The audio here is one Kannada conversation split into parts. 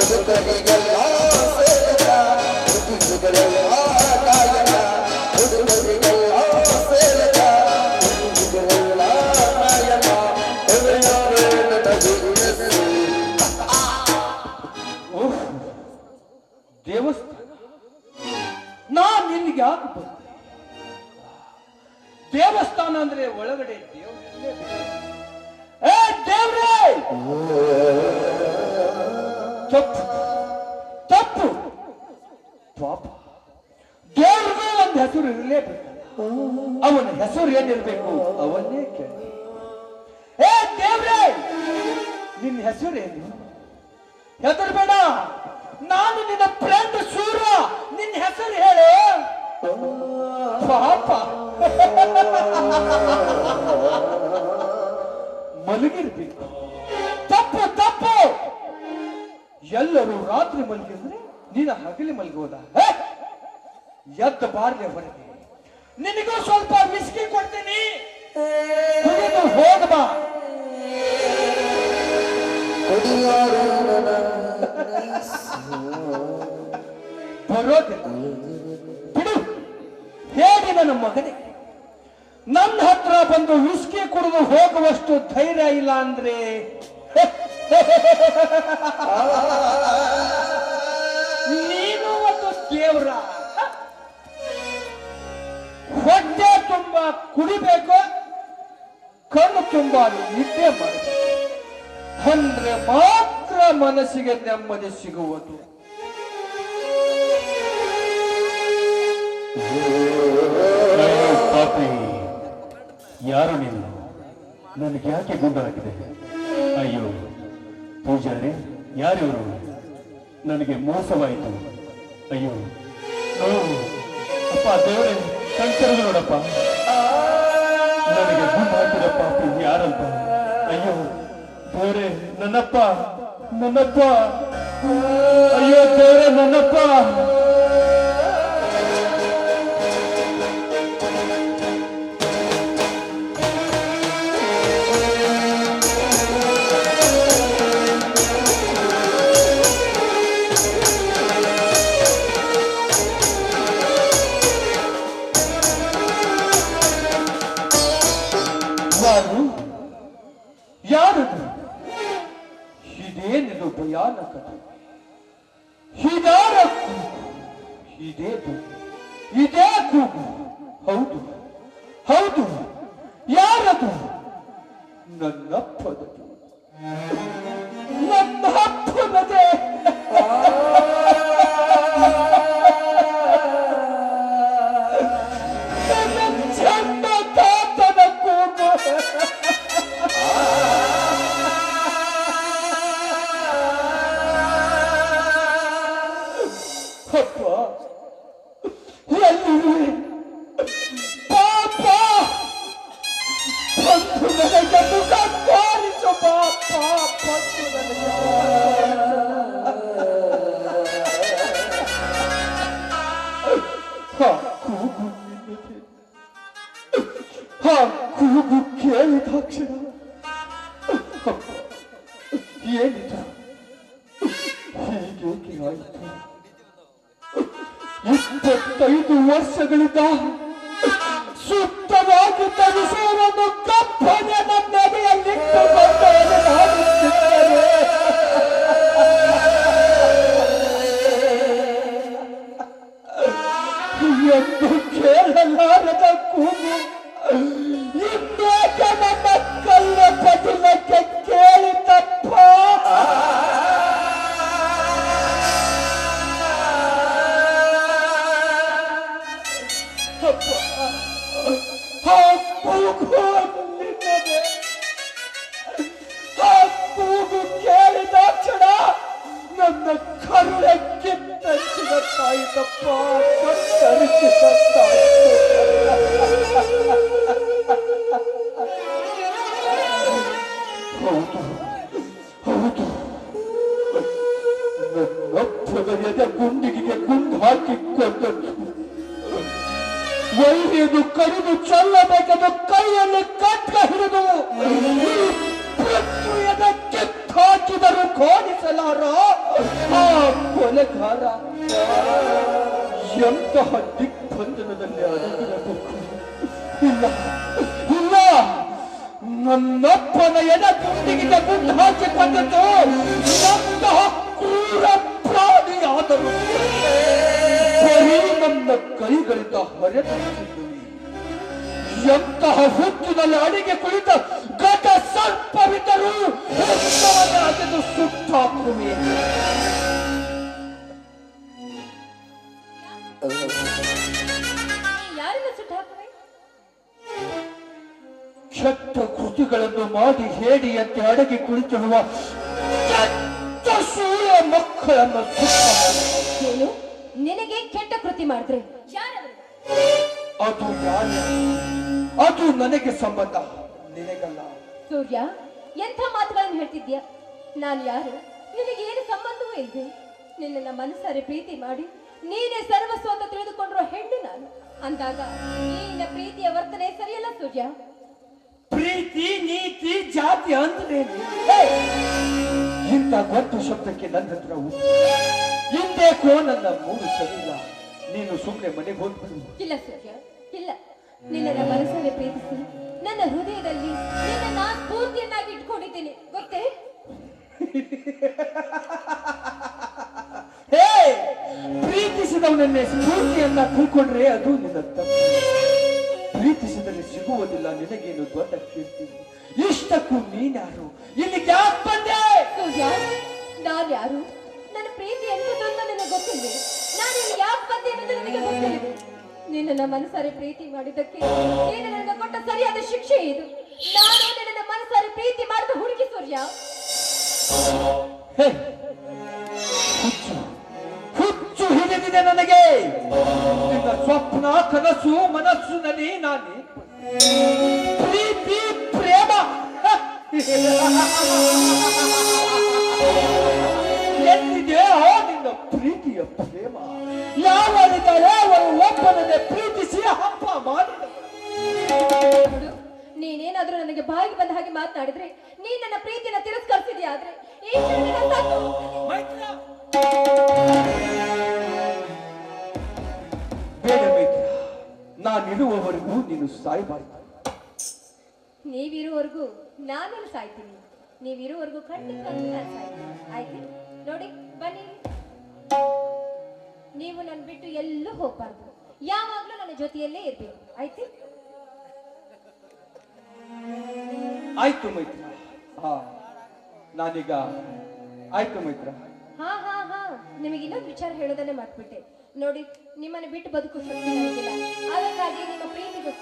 ಹುಡುಗರಿಗೆಲ್ಲ ಸೇರಿದ ಹುಡುಗರೆಲ್ಲ ಕಾಯಕ ಹುಡುಗರಿಗೆಲ್ಲ ಸೇರಿದ ಹುಡುಗರೆಲ್ಲ ಕಾಯಕ ದೇವಸ್ಥಾನ ನಾನ್ ನಿನ್ಗೆ ಯಾಕೆ ಬಂದೆ? ದೇವಸ್ಥಾನ ಅಂದ್ರೆ ಒಳಗಡೆ ದೇವ್ರೇ ತಪ್ಪು ತಪ್ಪು ಪಾಪ. ದೇವ್ರಿಗೂ ಒಂದು ಹೆಸರು ಇರಲೇಬೇಕು. ಅವನ ಹೆಸರು ಏನಿರ್ಬೇಕು ಅವನ್ನೇ ಕೇಳಿ. ದೇವ್ರೇ ನಿನ್ನ ಹೆಸರೇನು? ಹೆದರ್ಬೇಡ, ನಾನು ನಿನ್ನ ಫ್ರೆಂಡ್ ಸೂರ್ಯ. ನಿನ್ನ ಹೆಸರು ಹೇಳು. ಪಾಪ ಮಲಗಿರ್ಬೇಕು. ತಪ್ಪು ತಪ್ಪು. ಎಲ್ಲರೂ ರಾತ್ರಿ ಮಲಗಿದ್ರೆ ನೀನು ಹಗಲಿ ಮಲಗೋದ? ಎದ್ದ ಬಾರ್ಲೆ ಹೊರಗೆ. ನಿನಗೂ ಸ್ವಲ್ಪ ವಿಸ್ಕಿ ಕೊಡ್ತೀನಿ, ಹೋಗಬಾ. ಬರೋದಿಲ್ಲ ಬಿಡು. ಹೇಗೆ ನನ್ನ ಮಗನೇ ನನ್ನ ಹತ್ರ ಬಂದು ವಿಸ್ಕಿ ಕುಡಿದು ಹೋಗುವಷ್ಟು ಧೈರ್ಯ ಇಲ್ಲ ಅಂದ್ರೆ ನೀನು ಒಂದು ದೇವ್ರ. ಹೊಟ್ಟೆ ತುಂಬಾ ಕುಡಿಬೇಕು, ಕಣ್ಣು ತುಂಬಾ ನಿದ್ದೆ ಮಾಡಬೇಕು ಅಂದ್ರೆ ಮಾತ್ರ ಮನಸ್ಸಿಗೆ ನೆಮ್ಮದಿ ಸಿಗುವುದು. ಪಾಪಿ, ಯಾರು ನೀನು? ನನಗೆ ಯಾಕೆ ಗುಂಡಾಗಿದೆ? ಅಯ್ಯೋ ಪೂಜಾರಿ, ಯಾರಿವರು? ನನಗೆ ಮೋಸವಾಯಿತು. ಅಯ್ಯೋ ಅಪ್ಪ ದೇವರೇ, ಕಣ್ತರದು ನೋಡಪ್ಪ. ನನಗೆ ಗುಂಡು ಹಾಕಿದ ಪಾಪಿ ಯಾರಂತ? ಅಯ್ಯೋ ದೇವರೇ, ನನ್ನಪ್ಪ ನನ್ನಪ್ಪ. ಅಯ್ಯೋ ದೇವರೇ, ನನ್ನಪ್ಪ. ಯಾರದು? ಇದೇನಿದು ಭಯಾನಕತೆ? ಇದೇ ಇದೇ ಕೂಗು? ಹೌದು ಹೌದು, ಯಾರದು? ನನ್ನಪ್ಪನದು, ನನ್ನಪ್ಪನದೇ. ಚಂದ ತಾತನ ಕೂಗು. ಪಾಪ ಬಂದು ನನಗೆ ಮುಖ ತೋರಿಸು. ಪಾಪ ಬಂದು ನನಗೆ ಕೂಗು ನಿನ್ನದೆ. ಕೂಗು ಕೇಳಿದಾಕ್ಷಣ ಏನಿದು? ಹೀಗೇಕೆ ಆಯಿತು? 25 ವರ್ಷಗಳಿಂದ ಸುತ್ತವಾಗಿದ್ದ ವಿಷಯವನ್ನು ಕಪ್ಪನೆ ನನ್ನ ಎದೆಯಲ್ಲಿಟ್ಟುಕೊಂಡು ಹಾಡುತ್ತಿದ್ದರೆ ಎಂದು ಕೇಳಲಾರದ ಕೂಗು ಇನ್ನೇಕೆ ನನ್ನ ಕಲ್ಲ ಪದಿಲಕ್ಕೆ ಕೇಳಿತಪ್ಪ. ಕೂಗು ಕೇಳಿದಾಕ್ಷಣ ನನ್ನ ಕರುಳೆ ಕಿತ್ತರಿಸಿದಂತಾಯಿತಪ್ಪ, ಕತ್ತರಿಸಿದಂತಾಯಿತು. ಹೌದು ಹೌದು, ನನ್ನಪ್ಪನ ಎದೆ ಗುಂಡಿಗೆ ಗುಂಡು ಹಾಕಿಕೊಂಡದ್ದು. ವೈರಿಯನ್ನು ಕಡಿದು ಚೆಲ್ಲಬೇಕೆಂದು ಕೈಯಲ್ಲಿ ಕಟ್ಟ ಹಿಡಿದು ಎದೆ ಕಿತ್ತ ಹಾಕಿದರೂ ಕಾಣಿಸಲಾರ ಆ ಕೊಲೆಗಾರ ಎಂತಹ ದಿಗ್ಬಂಧನದಲ್ಲಿ ಅಡಗಿರಬೇಕು. ಇಲ್ಲ ಇಲ್ಲ, ನನ್ನಪ್ಪನ ಎಡ ಗುಂಡಿಗಿಂದ ಗುಂಡು ಹಾಕಿಕೊಂಡದ್ದು ನಂತಹ ಕ್ರೂರ ಪ್ರಾಣಿಯಾದರು ಬರೀ ನನ್ನ ಕೈಗಳಿಂದ ಹೊರತುತ್ತಿದ್ದು. ಎಂತಹ ಹುಟ್ಟಿನಲ್ಲಿ ಅಡಿಗೆ ಕುಳಿತ ಘಟ ಸರ್ಪವಿದ್ದರೂ ಅದನ್ನು ಸುಟ್ಟಾಕುವೆ. ಯಾರನ್ನ ಸುಟ್ಟಾಕುವೆ? ಕೆಟ್ಟ ಕೃತಿಗಳನ್ನು ಮಾಡಿ ಹೇಡಿಯಂತೆ ಅಡಗಿ ಕುಳಿತಿರುವ ಶೂರ ಮಕ್ಕಳನ್ನು ಸುಟ್ಟಾಕುವೆ. ಏನು ನಿನಗೆ ಕೆಟ್ಟ ಕೃತಿ ಮಾಡಿದ್ರೆ ಯಾರವರು? ಅದು ಯಾರು? ಅದು ನನಗೆ ಸಂಬಂಧ, ನಿನಗಲ್ಲ. ಸೂರ್ಯ, ಎಂಥ ಮಾತುಗಳನ್ನು ಹೇಳ್ತಿದ್ಯಾ? ನಾನು ಯಾರು? ನಿನಗೆ ಏನು ಸಂಬಂಧವೂ ಇಲ್ವೇ? ನಿನ್ನ ಮನಸ್ಸಾರೆ ಪ್ರೀತಿ ಮಾಡಿ ನೀನೇ ಸರ್ವಸ್ವ ಅಂತ ತಿಳಿದುಕೊಂಡಿರೋ ಹೆಣ್ಣು ನಾನು. ಅಂದಾಗ ನಿನ್ನ ಪ್ರೀತಿಯ ವರ್ತನೆ ಸರಿಯಲ್ಲ ಸೂರ್ಯ. ಪ್ರೀತಿ, ನೀತಿ, ಜಾತಿ ಅಂದ್ರೆ ಇಂಥ ಗೊತ್ತು ಶಬ್ದಕ್ಕೆ ನನ್ನ ಹತ್ರ ಹಿಂದೇಕೋ ನನ್ನ ಮೂರು ಸರಿಯಿಲ್ಲ. ನೀನು ಸುಮ್ಮನೆ ಮನೆಗೆ ಹೋಗ್ಬಿಡು. ಇಲ್ಲ ಸೂರ್ಯ, ಇಲ್ಲ. ನಿನ್ನ ಮನಸ್ಸನ್ನೇ ಪ್ರೀತಿಸಿ ನನ್ನ ಹೃದಯದಲ್ಲಿ ನಿನ್ನ ಸ್ಫೂರ್ತಿಯನ್ನಾಗಿ ಇಟ್ಕೊಂಡಿದ್ದೀನಿ, ಗೊತ್ತೇ? ಹೇ, ಪ್ರೀತಿಸಿದವನನ್ನೇ ಸ್ಫೂರ್ತಿಯನ್ನ ತಿಳ್ಕೊಂಡ್ರೆ ಅದು ನಿನ್ನ ತಪ್ಪು. ಪ್ರೀತಿಸಿದರೆ ಸಿಗುವುದಿಲ್ಲ ನಿನಗೇನು ದೊಡ್ಡ ಕೀರ್ತಿ. ಇಷ್ಟಕ್ಕೂ ನೀನ್ಯಾರು? ಇಲ್ಲಿಗೆ ಯಾಕೆ ಬಂದೆ? ಸೂರ್ಯ, ನಾನು ಯಾರು? ನನ್ನ ಪ್ರೀತಿ ಎಂತದಂತ ನನಗೆ ಗೊತ್ತಿಲ್ವೇ? ನಾನು ಇಲ್ಲಿ ಯಾಕೆ ಬಂದೆ ಅನ್ನೋದು ನನಗೆ ಗೊತ್ತಿಲ್ಲವೇ? ನಿನ್ನ ಮನಸಾರೆ ಪ್ರೀತಿ ಮಾಡಿದ್ದಕ್ಕೆ ನೀನು ನನಗೆ ಕೊಟ್ಟ ಸರಿಯಾದ ಶಿಕ್ಷೆ ಇದು. ನಾನು ನಿನ್ನ ಮನಸಾರೆ ಪ್ರೀತಿ ಮಾಡಿದ ಹುಡುಗಿ ಸೂರ್ಯ. ಹೇ, ಹುಚ್ಚು ಹುಚ್ಚು ಹಿಡಿದಿದೆ ನನಗೆ. ನಿನ್ನ ಸ್ವಪ್ನ, ಕನಸು, ಮನಸ್ಸಿನಲ್ಲಿ ನಾನೇ ಪ್ರೀತಿ, ಪ್ರೇಮ ಎಲ್ಲಿದೆ ನಿನ್ನ ಪ್ರೀತಿಯ ಪ್ರೇಮ? ಯಾವರಿದ್ದಾರೆ ಅವರು ಒಬ್ಬನನ್ನೇ ಪ್ರೀತಿಸಿ ಹಬ್ಬ ಮಾಡಿದರು. ನೋಡು, ನೀನೇನಾದ್ರೂ ನನಗೆ ಬಾಯಿಗೆ ಬಂದ ಹಾಗೆ ಮಾತನಾಡಿದ್ರೆ, ನೀನ್ ನನ್ನ ಪ್ರೀತಿನ ತಿರಸ್ಕರಿಸಿದ್ಯಾ ಆದ್ರೆ ಈ ಕ್ಷಣದಿಂದ ಸಾಕು. ಬೇಡ ಮೈತ್ರ, ನಾನಿರುವವರೆಗೂ ನೀನು ಸಾಯಬಾರದು. ನೀವಿರುವವರೆಗೂ ನಾನು ಸಾಯ್ತೀನಿ. ನೀವಿರುವವರೆಗೂ ಖಂಡಿತ ನಾನು ಸಾಯ್ತೀನಿ. ಆಯ್ತು ನೋಡಿ, ಬನ್ನಿ. ನೀವು ನನ್ನ ಬಿಟ್ಟು ಎಲ್ಲೂ ಹೋಗ್ಬಾರ್ದು. ಯಾವಾಗ್ಲೂ ನನ್ನ ಜೊತೆಯಲ್ಲೇ ಇರ್ಬೇಕು. ಆಯ್ತು? ಆಯ್ತು ಮೈತ್ರ. ಹಾ, ನಾನೀಗ ಆಯ್ತು ಮೈತ್ರ. ಹಾ ಹಾ ಹಾ, ನಿಮಗೆ ಇನ್ನೊಂದು ವಿಚಾರ ಹೇಳೋದನ್ನೇ ಮಾಡ್ಬಿಟ್ಟೆ. ನೋಡಿ, ನಿಮ್ಮನ್ನು ಬಿಟ್ಟು ಬದುಕು ಶಕ್ತಿ ನನಗಿಲ್ಲ. ಅದಕ್ಕಾಗಿ ನಿಮ್ಮ ಪ್ರೀತಿಗೂ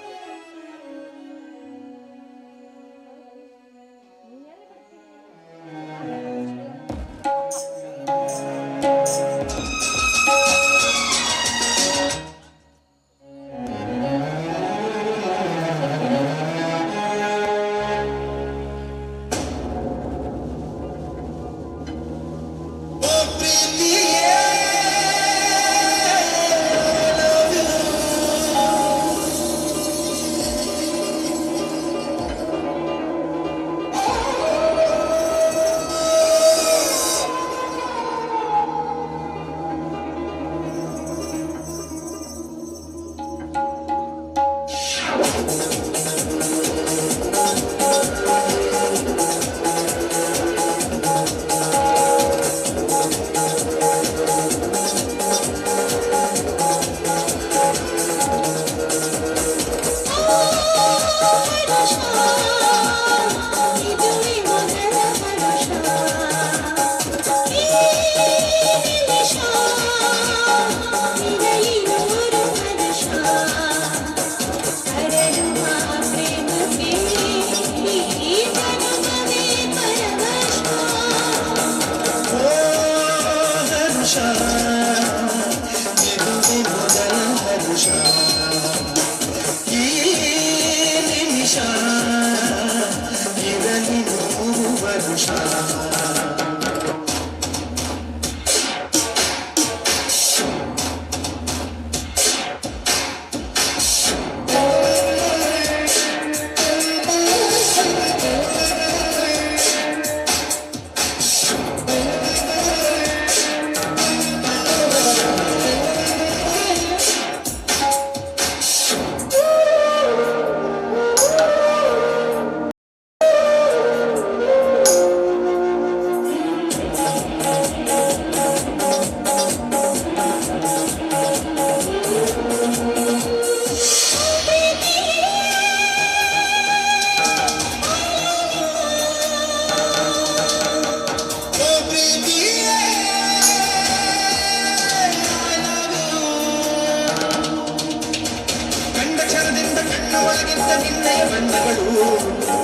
ಬಣ್ಣಗಳು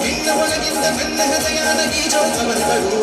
ನಿನ್ನ ಒಳಗಿಂದ ನನ್ನ ಹೃದಯದ ಗೀಜೋ ಕವನಗಳು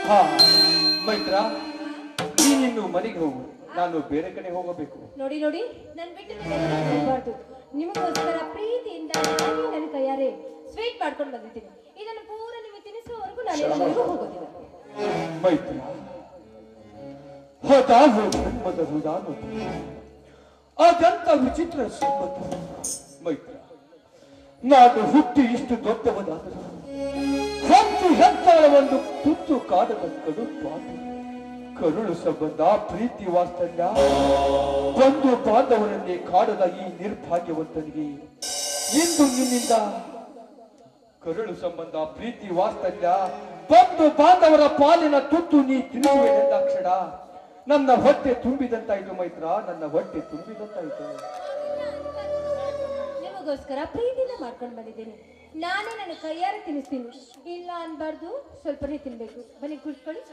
ಹಾ ಮೈತ್ರ, ನೀನಿನ್ನು ಮನೆಗೆ ಹೋಗು, ನಾನು ಬೇರೆ ಕಡೆ ಹೋಗಬೇಕು. ನೋಡಿ ನೋಡಿ, ನನ್ ಬಿಟ್ಟು ಹೋಗಬಾರ್ದು. ನಿಮಗೋಸ್ಕರ ಪ್ರೀತಿಯಿಂದ ನಾನೇ ನನ್ನ ಕೈಯಾರೆ ಸ್ವೀಟ್ ಮಾಡ್ಕೊಂಡು ಬಂದಿದ್ದೀನಿ. ಇದನ್ನು ಪೂರ ನಿಮಗೆ ತಿನ್ನಿಸುವವರೆಗೂ ನಾನು ಎಲ್ಲರಿಗೂ ಹೋಗೋದಿಲ್ಲ. ಮೈತ್ರ, ಅದಾವು ಜನ್ಮದ ರುದಾನು, ಅದಂತ ವಿಚಿತ್ರ ಸಂಬಂಧ. ಮೈತ್ರ, ನಾನು ಹುಟ್ಟಿ ಇಷ್ಟು ದೊಡ್ಡವನಾದರೂ ಹೊತ್ತು ಹೆತ್ತಾಳ ಒಂದು ತುತ್ತು ಕಾಡದ ಕಡು ಪಾಠ, ಕರುಳು ಸಂಬಂಧ, ಪ್ರೀತಿ ವಾತ್ಸಲ್ಯ, ಬಂಧು ಬಾಂಧವರನ್ನೇ ಕಾಡದ ಈ ನಿರ್ಭಾಗ್ಯವಂತನಿಗೆ ಇಂದು ನಿನ್ನಿಂದ ಕರುಳು ಸಂಬಂಧ, ಪ್ರೀತಿ ವಾತ್ಸಲ್ಯ, ಬಂಧು ಬಾಂಧವರ ಪಾಲಿನ ತುತ್ತು ನೀ ತಿನ್ನುವೆ ಎಂದಾಕ್ಷಣ ನನ್ನ ಹೊಟ್ಟೆ ತುಂಬಿದಂತಾಯ್ತು. ಮೈತ್ರ, ನನ್ನ ಹೊಟ್ಟೆ ತುಂಬಿದಂತಾಯ್ತು. ನಿಮಗೋಸ್ಕರ ಪ್ರೀತಿನ ಮಾಡ್ಕೊಂಡು ಬಂದಿದ್ದೀನಿ. ನಾನೇ ನನ್ನ ಕೈಯಾರೆ ತಿನ್ನಿಸ್ತೀನಿ. ಇಲ್ಲ ಅನ್ಬಾರ್ದು, ಸ್ವಲ್ಪನೇ ತಿನ್ಬೇಕು. ಬನ್ನಿ ಕುತ್ಕೊಳ್ಳಿ.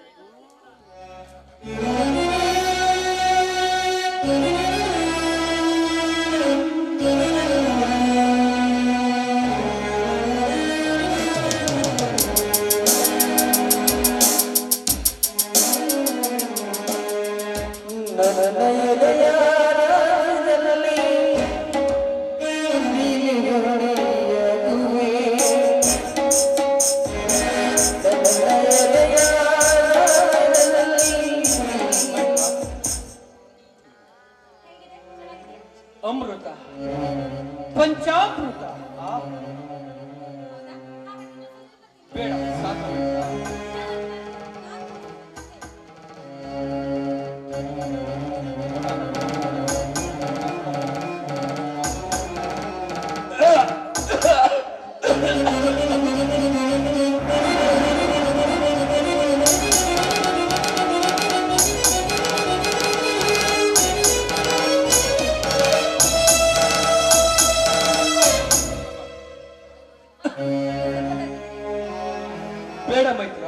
ಅಮೃತ, ಪಂಚಾಮೃತ. ಬೇಡ, ಸಾಕು. ಬೇಡ ಮೈತ್ರ,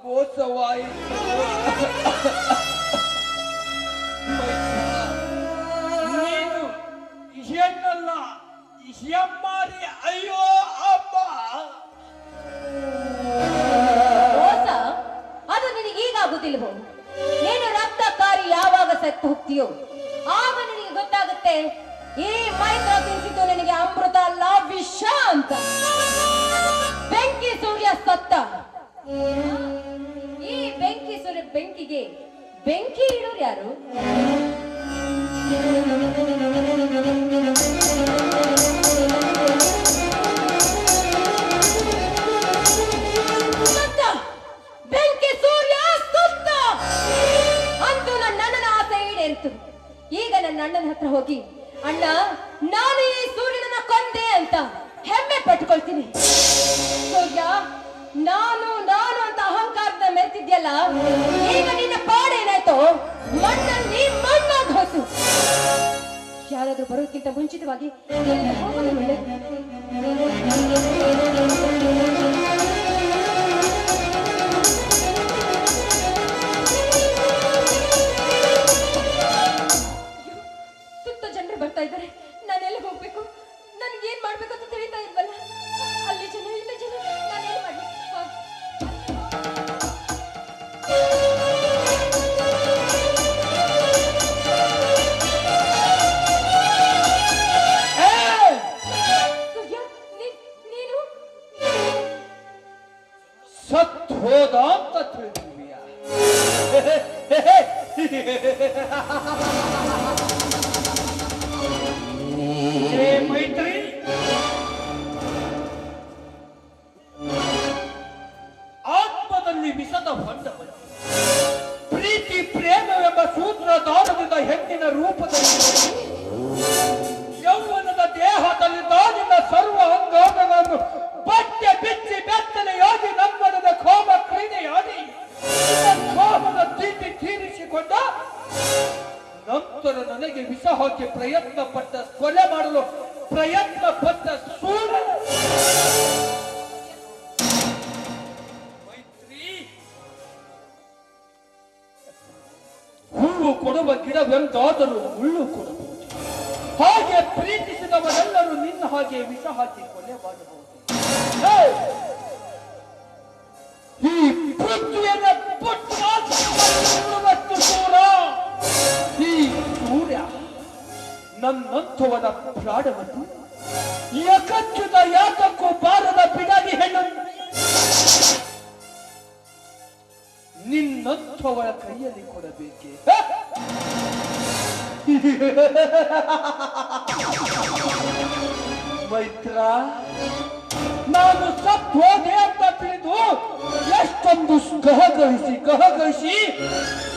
ಮೋಸವಾಯಿತು. ನೀನು ಹೆಣ್ಣಲ್ಲ, ಎಮ್ಮಾರಿ. ಅಯ್ಯೋ ಅಮ್ಮ. ಮೋಸ ಅದು ನಿನಗೆ ಈಗಾಗುತ್ತಿಲ್ವೋ? ನೀನು ರಕ್ತಕಾರಿ ಯಾವಾಗ ಸತ್ತು ಹೋಗ್ತೀಯೋ ಆಗ ನಿನಗೆ ಗೊತ್ತಾಗುತ್ತೆ ಈ ಮೈತ್ರ ತಿನ್ಸಿದ್ದು ನಿನಗೆ ಅಮೃತ ಅಲ್ಲ, ವಿಷ ಅಂತ. ಬೆಂಕಿ ಸೂರ್ಯ ಸತ್ತ. ಈ ಬೆಂಕಿ ಸೂರ್ಯ ಬೆಂಕಿಗೆ ಬೆಂಕಿ ಇಡೋರು ಯಾರು? ಸತ್ತ. ಬೆಂಕಿ ಸೂರ್ಯ ಸತ್ತ. ಅಂತೂ ನನ್ನ ಅಣ್ಣನ ಆಸೆ ಈಡೇರಿತು. ಈಗ ನನ್ನ ಅಣ್ಣನ ಹತ್ರ ಹೋಗಿ, ಅಣ್ಣ ನಾನು ಈ ಸೂರ್ಯನನ್ನ ಕೊಂದೆ ಅಂತ ಹೆಮ್ಮೆ ಪಟ್ಕೊಳ್ತೀನಿ. ಸೂರ್ಯ, ನಾನು ನಾನು ಅಂತ ಅಹಂಕಾರದ ಮೆರೆತಿದ್ಯಲ್ಲ, ಈಗ ನಿನ್ನ ಪಾಡೇನಾಯ್ತು? ಮಣ್ಣಲ್ಲಿ ಮಣ್ಣಾಗಿ ಹೋಯ್ತು. ಯಾರಾದ್ರೂ ಬರೋದಕ್ಕಿಂತ ಮುಂಚಿತವಾಗಿ ಹೋಗೋದು ಒಳ್ಳೆದು. ಸುತ್ತ ಜನರು ಬರ್ತಾ ಇದ್ದಾರೆ. ನಾನೆಲ್ಲ ಹೋಗ್ಬೇಕು? ನನ್ಗೆ ಏನ್ ಮಾಡ್ಬೇಕು ಅಂತ ತಿಳಿತಾ ಇಲ್ವಲ್ಲ. ಅಲ್ಲಿ ಜನ, ಇಲ್ಲಿ ಜನ, ನಾನೇನ್ ಮಾಡ್ಲಿ? ನೀನು ಸತ್ ಹೋದ ಅಂತ ತಿಳಿದಿದೀಯಾ? ಮೈತ್ರಿ, ಆತ್ಮದಲ್ಲಿ ವಿಷದ ಹೊಂಡವನ್ನು ಪ್ರೀತಿ ಪ್ರೇಮವೆಂಬ ಸೂತ್ರಧಾರದಿಂದ ಹೆಣ್ಣಿನ ರೂಪದಲ್ಲಿ ಯೌವನದ ದೇಹದಲ್ಲಿ ತಾನಿನ ಸರ್ವ ಅಂಗಾಂಗಗಳನ್ನು ಬಟ್ಟೆ ಬಿಚ್ಚಿ ಬೆತ್ತಲೆಯಾಗಿ ನಮ್ಮನದ ಕೋಮ ಕ್ರೀಡೆಯಾಡಿ ಕೋಮದ ಪ್ರೀತಿ ತೀರಿಸಿಕೊಂಡ ನಂತರ ನನಗೆ ವಿಷ ಹಾಕಿ ಪ್ರಯತ್ನ ಪಟ್ಟ, ಕೊಲೆ ಮಾಡಲು ಪ್ರಯತ್ನ ಪಟ್ಟ ಸೂರ್ಯ ಮೈತ್ರಿ, ಹೂವು ಕೊಡುವ ಗಿಡವೆಂದಾದರೂ ಮುಳ್ಳು ಕೊಡಬಹುದು. ಹಾಗೆ ಪ್ರೀತಿಸಿದವರೆಲ್ಲರೂ ನಿನ್ನ ಹಾಗೆ ವಿಷ ಹಾಕಿ ಕೊಲೆ ಮಾಡಬಹುದು. ಈ ಪೃಥ್ವಿಯನ್ನು ಪುಟ್ಟು ಸೂರ, ಈ ಸೂರ್ಯ ನನ್ನಂಥವನ ಪ್ರಾಣವನ್ನು ಯಕಚ್ಚುತ ಯಾತಕ್ಕೂ ಬಾರದ ಬಿಡಾಗಿ ಹೆಣ್ಣು ನಿನ್ನಂಥವರ ಕೈಯಲ್ಲಿ ಕೊಡಬೇಕೆ? ಮೈತ್ರ, ನಾನು ಸತ್ತು ಹೋದೆ ಅಂತ ತಿಳಿದು ಎಷ್ಟೊಂದು ಗಹಗಹಿಸಿ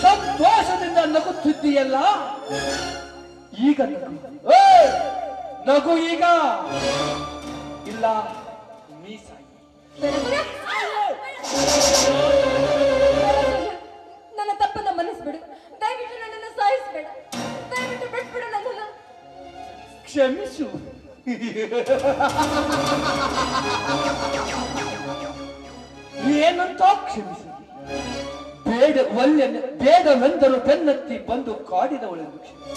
ಸಂತೋಷದಿಂದ ನಗುತ್ತಿದ್ದೀಯಲ್ಲ, ಈಗ ನಗು ಈಗ ಇಲ್ಲ, ಮೀಸಾಯಿ. ನನ್ನ ತಪ್ಪನ್ನ ಮನಸ್ಬಿಡು. ದಯವಿಟ್ಟು ನನ್ನನ್ನು ಸಾಯಿಸ್ಬೇಡ. ದಯವಿಟ್ಟು ಬಿಟ್ಬಿಡು ನನ್ನನ್ನು. ಕ್ಷಮಿಸು. ಏನಂತ ಕ್ಷಮಿಸಿ? ಬೇಡವೆಂದರು ಬೆನ್ನತ್ತಿ ಬಂದು ಕಾಡಿದವಳೆಂದು ಕ್ಷಮಿಸಿ.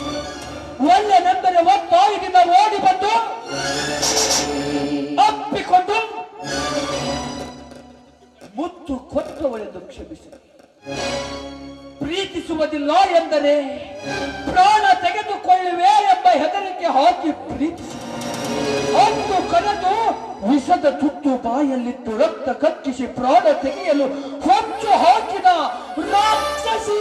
ಒಳ್ಳೆನೆಂದರೆ ಒತ್ತಾಯದಿಂದ ಓಡಿ ಬಂದು ಅಪ್ಪಿಕೊಂಡು ಮುತ್ತು ಕೊಟ್ಟವಳೆಂದು ಕ್ಷಮಿಸಿ. ಪ್ರೀತಿಸುವುದಿಲ್ಲ ಎಂದರೆ ಪ್ರಾಣ ತೆಗೆದುಕೊಳ್ಳುವೆ ಎಂಬ ಹೆದರಿಕೆ ಹಾಕಿ ಪ್ರೀತಿಸಿ ಅಂದು ಕರೆದು ವಿಷದ ತುತ್ತು ಬಾಯಲ್ಲಿಟ್ಟು ರಕ್ತ ಕಚ್ಚಿಸಿ ಪ್ರಾಣ ತೆಗೆಯಲು ಹೊಂಚು ಹಾಕಿದ ರಾಕ್ಷಸಿ.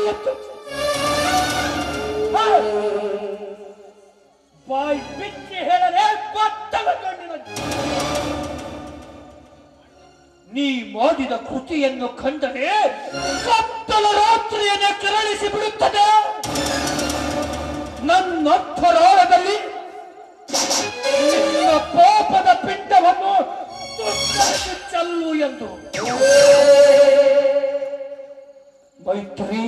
ಬಾಯಿ ಬಿಚ್ಚಿ ಹೇಳಲೇ ಬತ್ತಲ ಗಂಡಿನ ನೀ ಮಾಡಿದ ಕೃತಿಯನ್ನು ಕಂಡರೆ ಕತ್ತಲ ರಾತ್ರಿಯನ್ನೇ ಕೆರಳಿಸಿ ಬಿಡುತ್ತದೆ. ನನ್ನಂತರಾಳದಲ್ಲಿ ನಿನ್ನ ಪಾಪದ ಪಿಂಡವನ್ನು ತುತ್ತರಿಸಿ ಚೆಲ್ಲು ಎಂದು. ಮೈತ್ರಿ,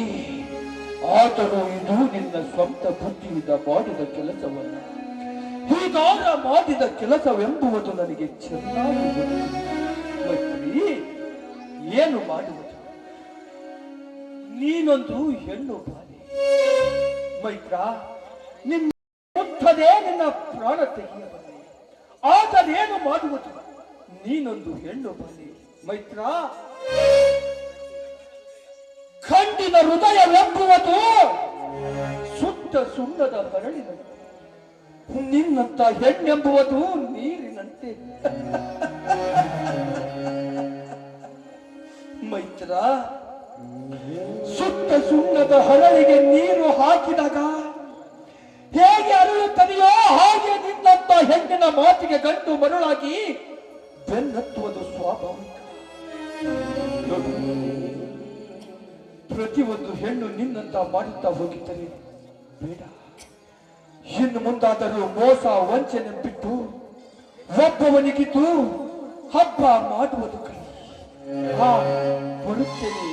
ಆದರೂ ಇದು ನಿನ್ನ ಸ್ವಂತ ಬುದ್ಧಿಯಿಂದ ಮಾಡಿದ ಕೆಲಸವಲ್ಲ. ಹೀಗಾರ ಮಾಡಿದ ಕೆಲಸವೆಂಬುವುದು ನನಗೆ ಚೆನ್ನಾಗಿ ಗೊತ್ತು. ಮೈತ್ರಿ, ಏನು ಮಾಡುವುದು? ನೀನೊಂದು ಹೆಣ್ಣು ಬಾಲೆ. ಮೈತ್ರ, ನಿನ್ನ ಮುಟ್ಟದೆ ನಿನ್ನ ಪ್ರಾಣ ತೆಗೆಯಬಲ್ಲೆ, ಆದರೇನು ಮಾಡುವುದು? ನೀನೊಂದು ಹೆಣ್ಣು ಬಾಲೆ. ಮೈತ್ರ, ಖಂಡಿನ ಹೃದಯವೆಂಬುವುದು ಸುತ್ತ ಸುಣ್ಣದ ಹರಳಿನಂತೆ, ನಿನ್ನಂತ ಹೆಣ್ಣೆಂಬುವುದು ನೀರಿನಂತೆ. ಮೈತ್ರ, ಸುತ್ತ ಸುಣ್ಣದ ಹರಳಿಗೆ ನೀರು ಹಾಕಿದಾಗ ಹೇಗೆ ಅರಳುತ್ತದೆಯೋ ಹಾಗೆ ನಿನ್ನಂತ ಹೆಣ್ಣಿನ ಮಾತಿಗೆ ಗಂಟು ಮರುಳಾಗಿ ಬೆನ್ನತ್ತುವುದು ಸ್ವಾಭಾವಿಕ. ನೋಡು, ಪ್ರತಿಯೊಂದು ಹೆಣ್ಣು ನಿನ್ನಂತ ಮಾಡುತ್ತಾ ಹೋಗಿದ್ದರೆ ಬೇಡ. ಇನ್ನು ಮುಂದಾದರೂ ಮೋಸ ವಂಚನೆ ಬಿಟ್ಟು ಒಬ್ಬವನಿಗಿದ್ದು ಹಬ್ಬ ಮಾಡುವುದು ಕಲಿ. ಬರುತ್ತೇನೆ.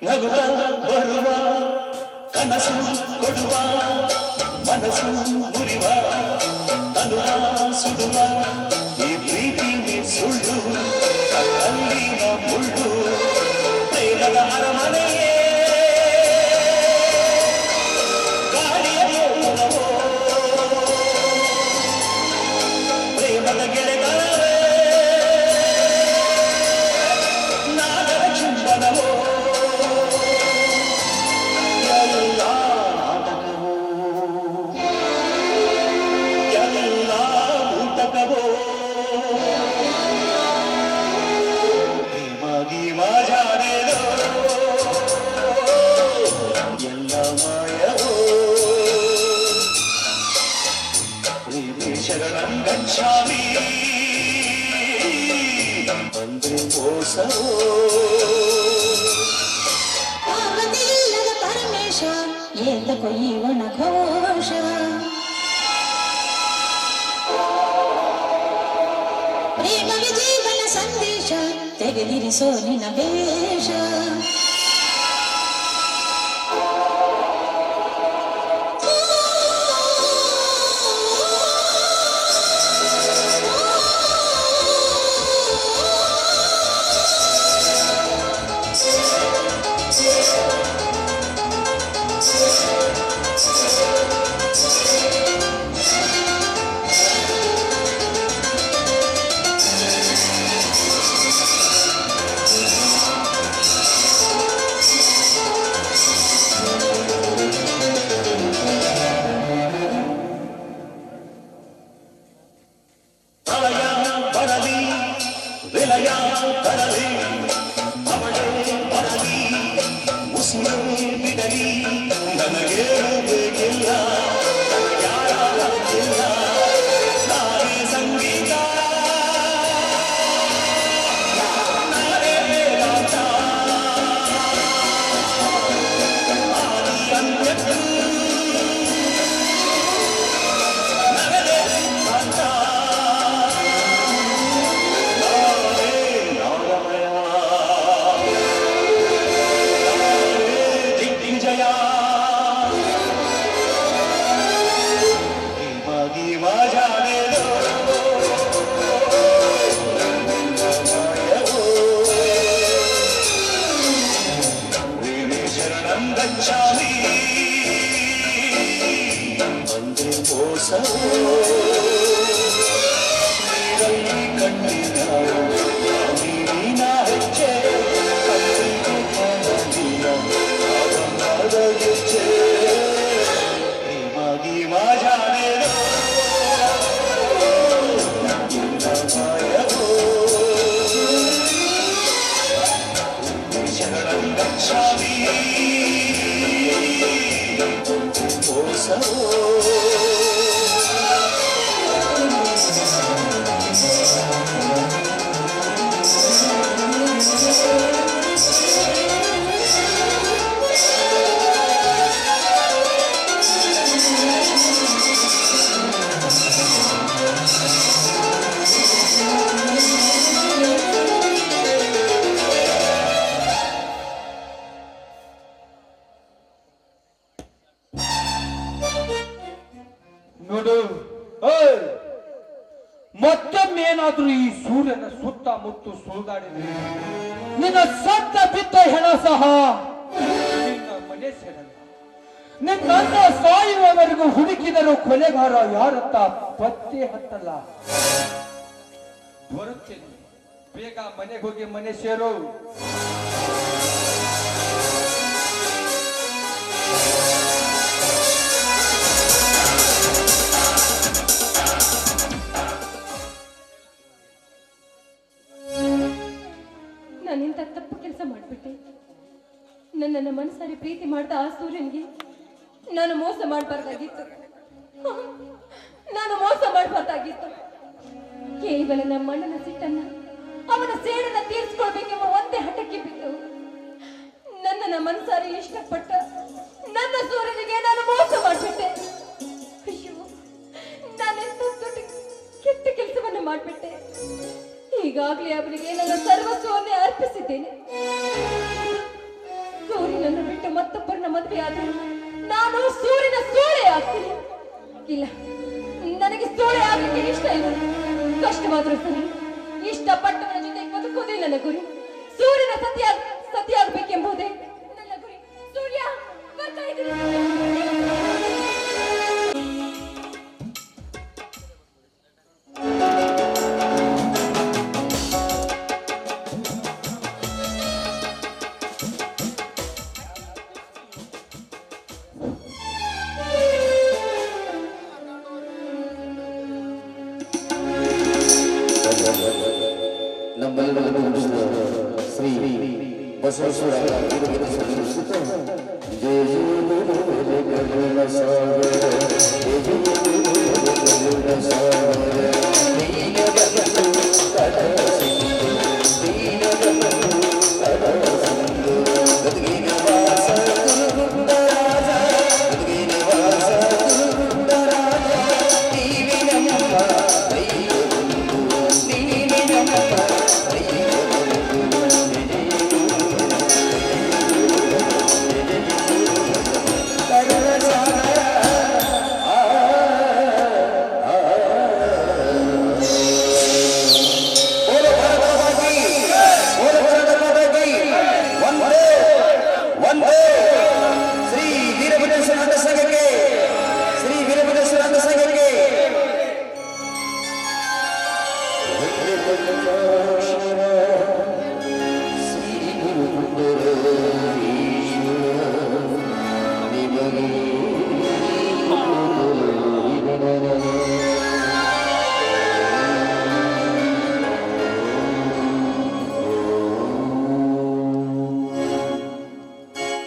ನಗುವ ಬರುವ ಕನಸು ಕೊಡುವ ಮನಸ್ಸು ಮುರಿವ ತನುವ ಸುಡುವ ಈ ಪ್ರೀತಿ ಸುಳ್ಳು ಕಲ್ಲಿನ ಮುಳ್ಳು ಪ್ರೇಮದ ಅರಮನೆಯೇ ಗಾಳಿಯ ಮೋಡವೋ ಪ್ರೇಮದ ಗೆಳೆಗಳೇ ನಾಗರ ಚುಂಬನವೋ ಶರಣಂ ಗಚ್ಚಾಮಿ ಅಂದ್ರೆ ಮೋಸವೋ ಪಾರ್ವತಿಯಿಲ್ಲದ ಪರಮೇಶ ಏತ ಕೊಯ್ಯುವನ ಘೋಷ ಪ್ರೇಮವೇ ಜೀವನ ಸಂದೇಶ ತೆಗೆದಿರಿಸೋ ನಿನ್ನ ವೇಷ ಹೃದಯ ಕರಲಿ ಅವಳೇ ಬರಲಿ ಉಸಿರೇ ಬಿಡಲಿ ನನಗೇನು ಬೇಕಿಲ್ಲ ಯಾರ ಇಲ್ಲ ನಾನೇ ಸಂಗೀತ ನಾನೇ ವೇದಾಂತ ಆದಿ ಅಂತ್ಯಕ್ಕೂ ನನ್ನದೇ ಸಿದ್ಧಾಂತ ನಾನೇ ನಾದಮಯ ನಾನೇ ದಿಗ್ವಿಜಯ ದೇವಾಗಿ ವಾಜಾನೆಯೋ ಶರಣಂ ಗಚ್ಚಾಮಿ ಒಂದೇ ಮೋಸವೋ ನೀರಲ್ಲಿ ಕಣ್ಣಿನ ನೀರಿನ ಹೆಜ್ಜೆ ಕಣ್ಣಿಗೆ ಕಾಣಲಿಲ್ಲ ಆದಂಗಾದ ಗೆಜ್ಜೆ ಪ್ರೇಮಾಗಿ ಮಾಜಾನೆಯೋ ಮಾಯವೋ ಶರಣಂ ಗಚ್ಚಾಮಿ ಮೋಸವೋ ನೋಡು ಓಯ್ ಮತ್ತೊಮ್ಮೇನಾದ್ರೂ ಈ ಸೂರ್ಯನ ಸುತ್ತಮುತ್ತ ಸುಳಿದಾಡಿದ್ರೆ ನಿನ್ನ ಸತ್ತ ಬಿದ್ದ ಹೆಣ ಸಹ ನಿನ್ನ ಮನೆ ಸೇರಲ್ಲ. ನಿನ್ನ ಸಾಯುವವರೆಗೂ ಹುಡುಕಿದರೂ ಕೊಲೆಗಾರ ಯಾರತ್ತ ಪತ್ತೆ ಹತ್ತಲ್ಲ. ಬರುತ್ತೇನೆ, ಬೇಗ ಮನೆಗೆ ಹೋಗಿ ಮನೆ ಸೇರು. ನಾನಿಂತ ತಪ್ಪು ಕೆಲಸ ಮಾಡಿಬಿಟ್ಟೆ. ನನ್ನನ್ನು ಮನಸಾರಿ ಪ್ರೀತಿ ಮಾಡ್ದ ಆ ಸೂರ್ಯನಿಗೆ ನಾನು ಮೋಸ ಮಾಡಬಾರ್ದಾಗಿತ್ತು. ನಾನು ಮೋಸ ಮಾಡಬಾರ್ದಾಗಿತ್ತು. ಕೇವಲ ನಮ್ಮ ಅಣ್ಣನ ಸಿಟ್ಟನ್ನ, ಅವನ ಸೇಡನ್ನ ತೀರಿಸ್ಕೊಳ್ಬೇಕೆಂಬ ಒಂದೇ ಹಠಕ್ಕೆ ಬಿದ್ದು ನನ್ನನ್ನ ಮನಸಾರಿ ಇಷ್ಟಪಟ್ಟ ನನ್ನ ಸೂರ್ಯನಿಗೆ ನಾನು ಮೋಸ ಮಾಡಿಬಿಟ್ಟೆ. ಅಯ್ಯೋ, ನಾನೆಂತ ದೊಡ್ಡ ಕೆಟ್ಟ ಕೆಲಸವನ್ನು ಮಾಡಿಬಿಟ್ಟೆ. ಈಗಾಗಲೇ ಅವನಿಗೆ ನನ್ನ ಸರ್ವಸ್ವವನ್ನೇ ಅರ್ಪಿಸಿದ್ದೇನೆ. ಸೂರ್ಯನನ್ನು ಬಿಟ್ಟು ಮತ್ತೊಬ್ಬರನ್ನ ಮದುವೆ ಆದ್ರೆ ನಾನು ಸೂರ್ಯನ ಸೂಳೆ ಆಗ್ತೀನಿ. ಇಲ್ಲ, ನನಗೆ ಸೂಳೆ ಆಗಲಿಕ್ಕೆ ಇಷ್ಟ ಇಲ್ಲ. ಕಷ್ಟವಾದ್ರೂ ಸರಿ, ಇಷ್ಟಪಟ್ಟವನ ಜೊತೆ ಬದುಕೋದೇ ನನ್ನ ಗುರಿ. ಸೂರ್ಯನ ಸತಿಯಾಗಬೇಕೆಂಬುದೇ ನನ್ನ ಗುರಿ. ಸೂರ್ಯ ಬರ್ತಾ ಇದ್ದೀನಿ. ಶ್ರೀ ಬಸವೇಶ್ವರ ಜಯ ಜಯ ಸಾಗರ